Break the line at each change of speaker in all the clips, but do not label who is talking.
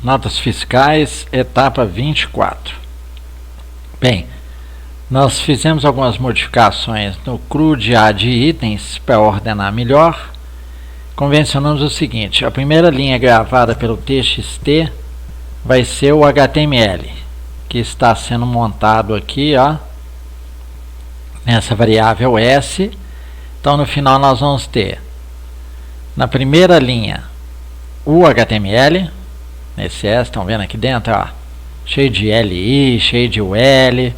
Notas fiscais, etapa 24. Bem, nós fizemos algumas modificações no CRUD-A de itens para ordenar melhor. Convencionamos o seguinte: a primeira linha gravada pelo TXT vai ser o HTML, que está sendo montado aqui, ó, nessa variável S. Então no final nós vamos ter na primeira linha o HTML, nesse S, estão vendo aqui dentro, ó, cheio de LI, cheio de UL.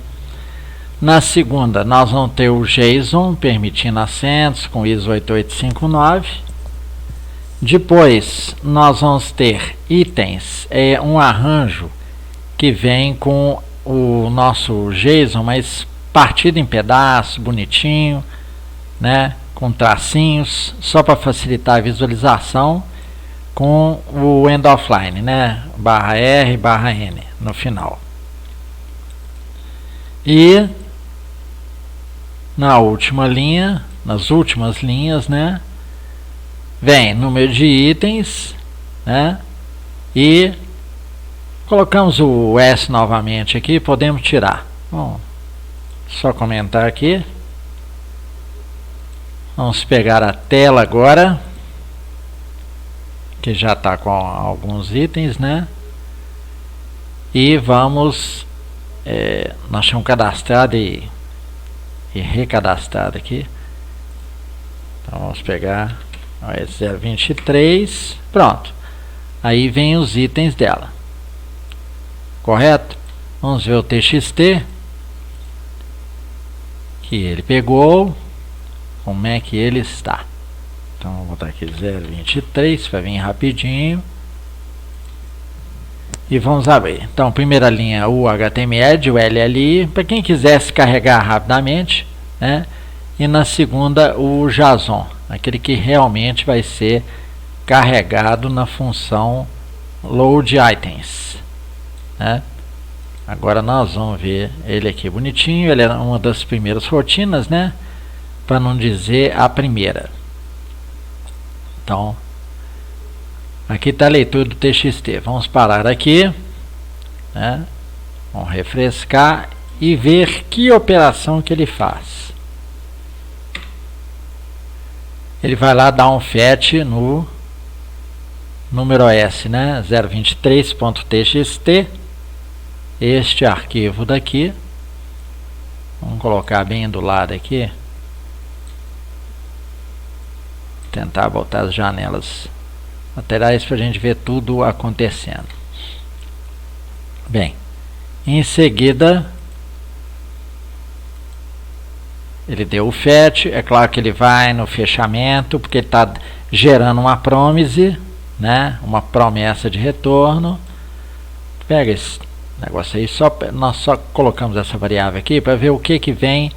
Na segunda nós vamos ter o JSON permitindo acentos com ISO 8859. Depois nós vamos ter itens, um arranjo que vem com o nosso JSON, mas partido em pedaços, bonitinho, né, com tracinhos, só para facilitar a visualização, com o end of line, né, /R, /N no final. E na última linha, nas últimas linhas, né, vem número de itens, né, e colocamos o S novamente aqui, podemos tirar. Bom, só comentar aqui. Vamos pegar a tela agora, que já está com alguns itens, né? E vamos, nós tínhamos cadastrado e recadastrado aqui. Então vamos pegar esse 023, pronto. Aí vem os itens dela, correto? Vamos ver o TXT que ele pegou, como é que ele está. Então vou botar aqui 023 para vir rapidinho e vamos abrir. Então primeira linha o HTML, o LLI, para quem quisesse carregar rapidamente, né? E na segunda o JSON, aquele que realmente vai ser carregado na função load items, né? Agora nós vamos ver ele aqui bonitinho. Ele é uma das primeiras rotinas, né, para não dizer a primeira. Então aqui está a leitura do TXT. Vamos parar aqui, né? Vamos refrescar e ver que operação que ele faz. Ele vai lá dar um fetch no número S, né, 023.txt, este arquivo daqui. Vamos colocar bem do lado aqui, tentar botar as janelas laterais para a gente ver tudo acontecendo. Bem, em seguida ele deu o fetch. É claro que ele vai no fechamento, porque ele está gerando uma promise, né, uma promessa de retorno. Pega esse negócio aí, nós só colocamos essa variável aqui para ver o que vem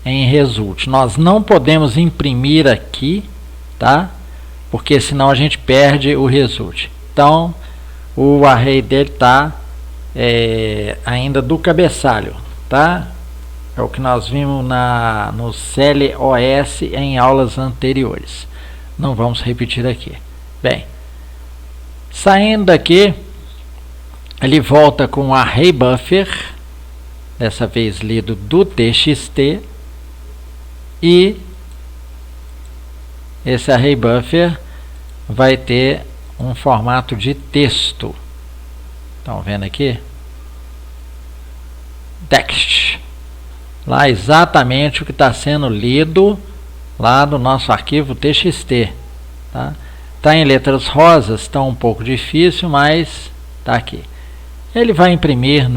em result. Nós não podemos imprimir aqui, tá? Porque senão a gente perde o result. Então o array dele está ainda do cabeçalho, tá? É o que nós vimos no CLOS em aulas anteriores. Não vamos repetir aqui. Bem, saindo daqui, ele volta com o array buffer, dessa vez lido do TXT, e esse array buffer vai ter um formato de texto. Estão vendo aqui? Text. Lá exatamente o que está sendo lido lá do nosso arquivo TXT. Tá? Tá em letras rosas, está um pouco difícil, mas está aqui. Ele vai imprimir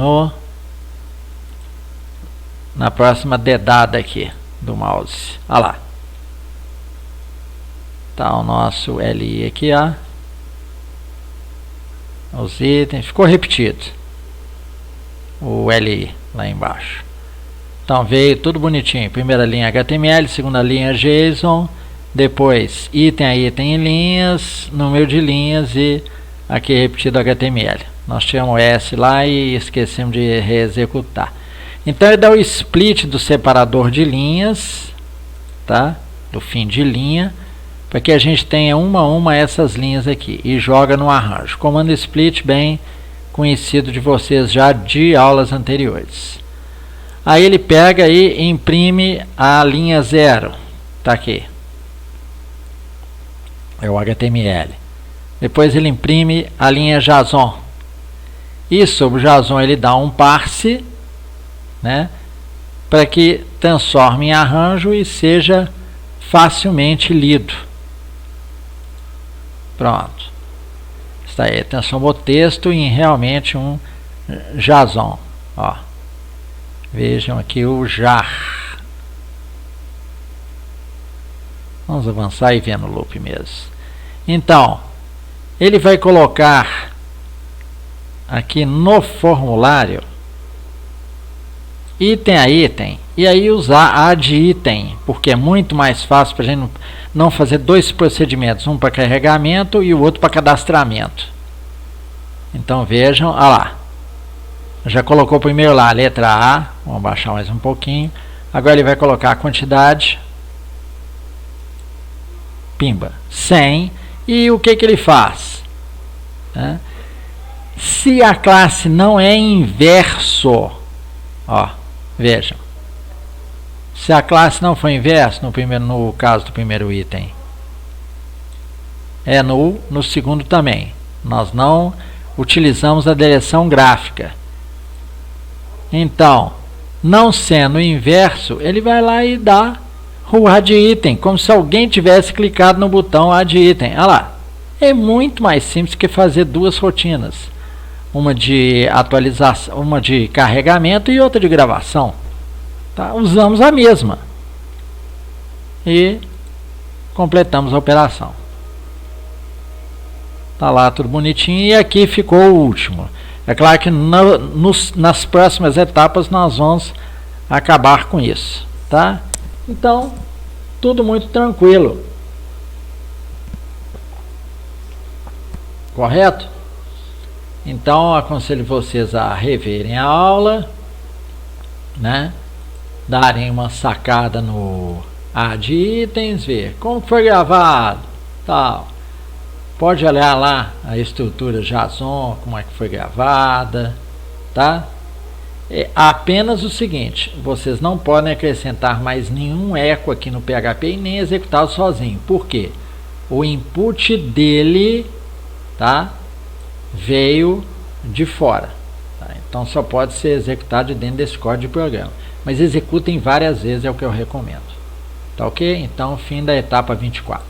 na próxima dedada aqui do mouse. Olha lá. Tá o nosso LI aqui, ó. Os itens, ficou repetido o LI lá embaixo. Então veio tudo bonitinho. Primeira linha HTML, segunda linha JSON, depois item a item em linhas, número de linhas e aqui repetido HTML. Nós tínhamos S lá e esquecemos de reexecutar. Então ele dá o split do separador de linhas, tá? Do fim de linha, para que a gente tenha uma a uma essas linhas aqui e joga no arranjo. Comando split bem conhecido de vocês já de aulas anteriores. Aí ele pega e imprime a linha 0. Tá aqui. É o HTML. Depois ele imprime a linha JSON. E sobre o JSON ele dá um parse, né, para que transforme em arranjo e seja facilmente lido. Pronto. Está aí, transformou texto em realmente um JSON. Ó. Vejam aqui o jar. Vamos avançar e ver no loop mesmo. Então, ele vai colocar aqui no formulário item a item e aí usar add item, porque é muito mais fácil para a gente não fazer dois procedimentos, um para carregamento e o outro para cadastramento. Então vejam, olha lá. Já colocou primeiro lá a letra A, vamos baixar mais um pouquinho. Agora ele vai colocar a quantidade, pimba, 100. E o que ele faz? Se a classe não é inverso, ó, vejam. Se a classe não for inverso, no caso do primeiro item, é null, no segundo também. Nós não utilizamos a direção gráfica. Então, não sendo inverso, ele vai lá e dá o add item, como se alguém tivesse clicado no botão add item. Olha lá, é muito mais simples que fazer duas rotinas, uma de atualização, uma de carregamento e outra de gravação. Tá? Usamos a mesma e completamos a operação. Tá lá tudo bonitinho e aqui ficou o último. É claro que nas próximas etapas nós vamos acabar com isso, tá? Então, tudo muito tranquilo. Correto? Então, aconselho vocês a reverem a aula, né? Darem uma sacada no add itens, ver como foi gravado, tal. Pode olhar lá a estrutura JSON, como é que foi gravada, tá? É apenas o seguinte, vocês não podem acrescentar mais nenhum eco aqui no PHP e nem executá-lo sozinho. Por quê? O input dele, tá, veio de fora. Tá? Então só pode ser executado dentro desse código de programa. Mas executem várias vezes, é o que eu recomendo. Tá ok? Então, fim da etapa 24.